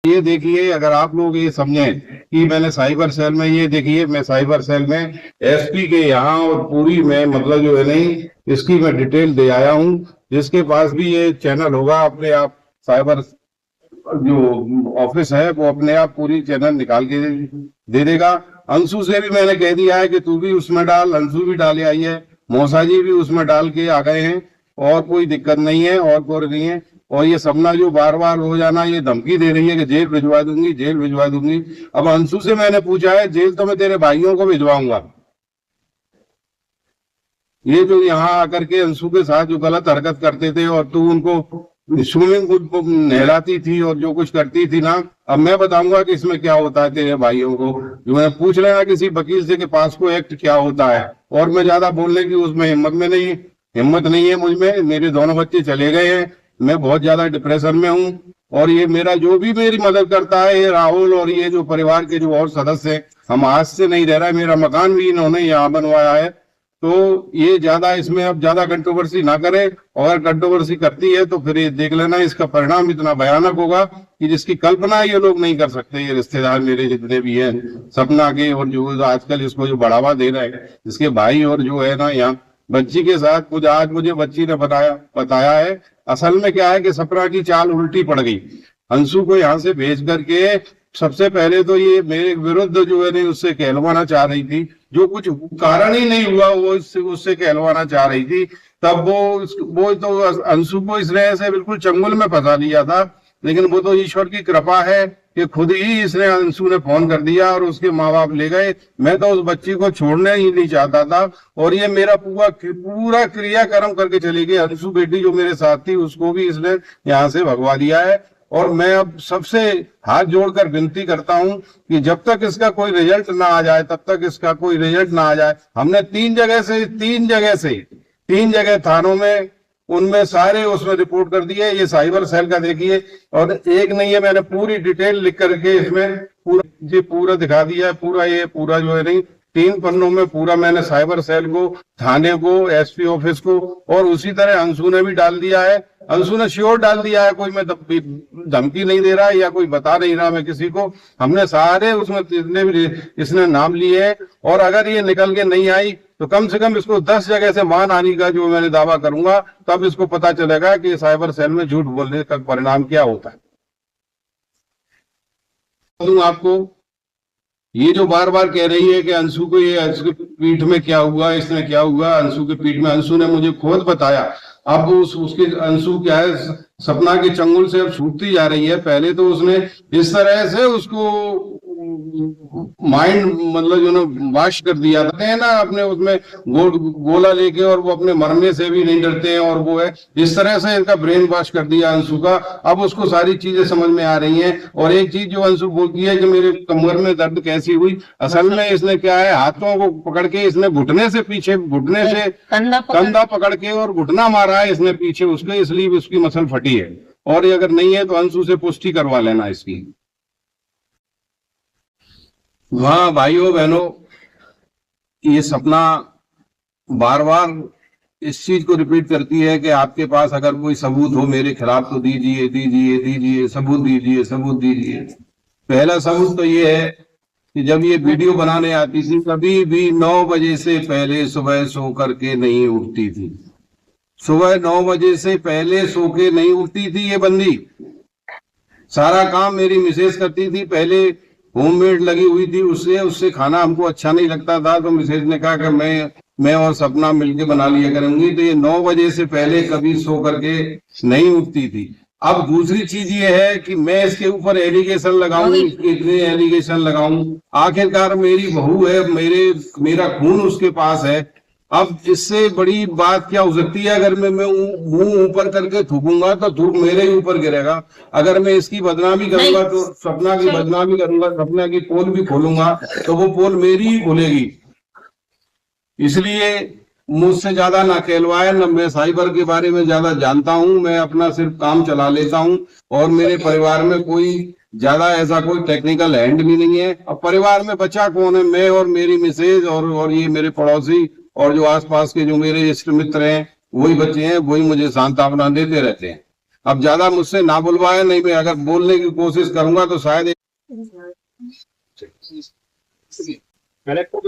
ये देखिए, अगर आप लोग ये समझें कि मैंने साइबर सेल में, ये देखिए मैं साइबर सेल में एसपी के यहाँ और पूरी मैं मतलब जो है नहीं इसकी मैं डिटेल दे आया हूँ। जिसके पास भी ये चैनल होगा अपने आप साइबर जो ऑफिस है वो अपने आप पूरी चैनल निकाल के दे देगा। अंशु से भी मैंने कह दिया है कि तू भी उसमें डाल, अंशु भी डाले आई है, मौसा जी भी उसमें डाल के आ गए हैं, और कोई दिक्कत नहीं है और कोई नहीं है। और ये सपना जो बार बार हो जाना, ये धमकी दे रही है कि जेल भिजवा दूंगी, जेल भिजवा दूंगी। अब अंशु से मैंने पूछा है, जेल तो मैं तेरे भाइयों को भिजवाऊंगा, ये जो यहाँ आकर के अंशु के साथ जो गलत हरकत करते थे और तू उनको स्विमिंग पूल को नहलाती थी और जो कुछ करती थी ना, अब मैं बताऊंगा कि इसमें क्या होता है तेरे भाइयों को। जो मैं पूछ लेना किसी वकील से कि पास्को एक्ट क्या होता है। और मैं ज्यादा बोलने की उसमें हिम्मत नहीं है मुझ में। मेरे दोनों बच्चे चले गए हैं, मैं बहुत ज्यादा डिप्रेशन में हूँ। और ये मेरा जो भी मेरी मदद करता है, ये राहुल और ये जो परिवार के जो और सदस्य हैं, हम आज से नहीं रह रहा है। मेरा मकान भी इन्होंने यहाँ बनवाया है। तो ये ज्यादा इसमें अब ज्यादा कंट्रोवर्सी ना करे, और कंट्रोवर्सी करती है तो फिर ये देख लेना, इसका परिणाम इतना भयानक होगा कि जिसकी कल्पना ये लोग नहीं कर सकते। ये रिश्तेदार मेरे जितने भी हैं सपना के, और जो आजकल इसको जो बढ़ावा दे रहे हैं इसके भाई, और जो है ना यहाँ बच्ची के साथ मुझे आज बच्ची ने बताया है। असल में क्या है कि सपना की चाल उल्टी पड़ गई। अंशु को यहाँ से भेज करके सबसे पहले तो ये मेरे विरुद्ध जो है नहीं उससे कहलवाना चाह रही थी, जो कुछ कारण ही नहीं हुआ वो उससे कहलवाना चाह रही थी। तब वो तो अंशु को इसने ऐसे बिल्कुल चंगुल में फंसा दिया था। लेकिन वो तो ईश्वर की कृपा है कि खुद ही इसने अंशु ने फोन कर दिया और उसके माँ बाप ले गए। मैं तो उस बच्ची को छोड़ने ही नहीं चाहता था, और ये मेरा पूरा क्रियाक्रम करके चली गई। अंशु बेटी जो मेरे साथ थी उसको भी इसने यहाँ से भगवा दिया है। और मैं अब सबसे हाथ जोड़कर विनती करता हूं कि जब तक इसका कोई रिजल्ट ना आ जाए, तब तक इसका कोई रिजल्ट ना आ जाए। हमने तीन जगह थानों में, उनमें सारे उसमें रिपोर्ट कर दिए। ये साइबर सेल का देखिए, और एक नहीं है, मैंने पूरी डिटेल लिख करके इसमें पूरा दिखा दिया है। पूरा जो है नहीं 3 पन्नों में पूरा मैंने साइबर सेल को, थाने को, एसपी ऑफिस को, और उसी तरह अंशु ने भी डाल दिया है। अंशु ने श्योर डाल दिया है, कोई मैं धमकी नहीं दे रहा है या कोई बता नहीं रहा मैं किसी को। हमने सारे उसमें जितने भी इसने नाम लिए हैं, और अगर ये निकल के नहीं आई तो कम से कम इसको 10 जगह से मान आने का जो मैंने दावा करूंगा, तब इसको पता चलेगा कि साइबर सेल में झूठ बोलने का परिणाम क्या होता है। आपको ये जो बार बार कह रही है कि अंशु को, ये अंशु की पीठ में क्या हुआ, इसने क्या हुआ अंशु की पीठ में, अंशु ने मुझे खुद बताया। अब उसके अंशु क्या है, सपना के चंगुल से अब छूटती जा रही है। पहले तो उसने इस तरह से उसको माइंड मतलब जो ना वाश कर दिया था है ना, अपने उसमें गोला लेके, और वो अपने मरने से भी नहीं डरते हैं। और वो है इस तरह से इनका ब्रेन वॉश कर दिया अंशु का। अब उसको सारी चीजें समझ में आ रही हैं। और एक चीज जो अंशु बोलती है कि मेरे कमर में दर्द कैसी हुई, असल में इसने क्या है, हाथों को पकड़ के इसने घुटने से कंधा पकड़ के और घुटना मारा है इसने पीछे उसके, इसलिए उसकी मसल फटी है। और ये अगर नहीं है तो अंशु से पुष्टि करवा लेना इसकी। वहाँ भाइयों बहनों, ये सपना बार बार इस चीज को रिपीट करती है कि आपके पास अगर कोई सबूत हो मेरे खिलाफ तो दीजिए दीजिए दीजिए, सबूत दीजिए सबूत दीजिए। पहला सबूत तो ये है कि जब ये वीडियो बनाने आती थी कभी भी 9 बजे से पहले सुबह सो करके नहीं उठती थी। सुबह 9 बजे से पहले सो के नहीं उठती थी ये बंदी। सारा काम मेरी मिसेज करती थी, पहले होममेड लगी हुई थी, उससे खाना हमको अच्छा नहीं लगता था, तो मिसेज ने कहा कि मैं और सपना मिलके बना लिया करूंगी। तो ये 9 बजे से पहले कभी सो करके नहीं उठती थी। अब दूसरी चीज ये है कि मैं इसके ऊपर एलिगेशन लगाऊं, इतने एलिगेशन लगाऊं, आखिरकार मेरी बहू है, मेरा खून उसके पास है। अब इससे बड़ी बात क्या हो सकती है, अगर मैं मुंह ऊपर करके थूकूंगा तो थूक मेरे ही ऊपर गिरेगा। अगर मैं इसकी बदनामी करूंगा तो सपना की बदनामी करूंगा, सपना की पोल भी खोलूंगा तो वो पोल मेरी ही खोलेगी। इसलिए मुझसे ज्यादा ना कहलवाए, न मैं साइबर के बारे में ज्यादा जानता हूं। मैं अपना सिर्फ काम चला लेता हूं, और मेरे परिवार में कोई ज्यादा ऐसा कोई टेक्निकल हैंड भी नहीं है। अब परिवार में बचा कौन है, मैं और मेरी मिसेज और ये मेरे पड़ोसी और जो आसपास के जो मेरे इष्ट मित्र हैं वही बच्चे हैं, वही मुझे सांत्वना देते रहते हैं। अब ज्यादा मुझसे ना बुलवाए, नहीं मैं अगर बोलने की कोशिश करूंगा तो शायद कलेक्टर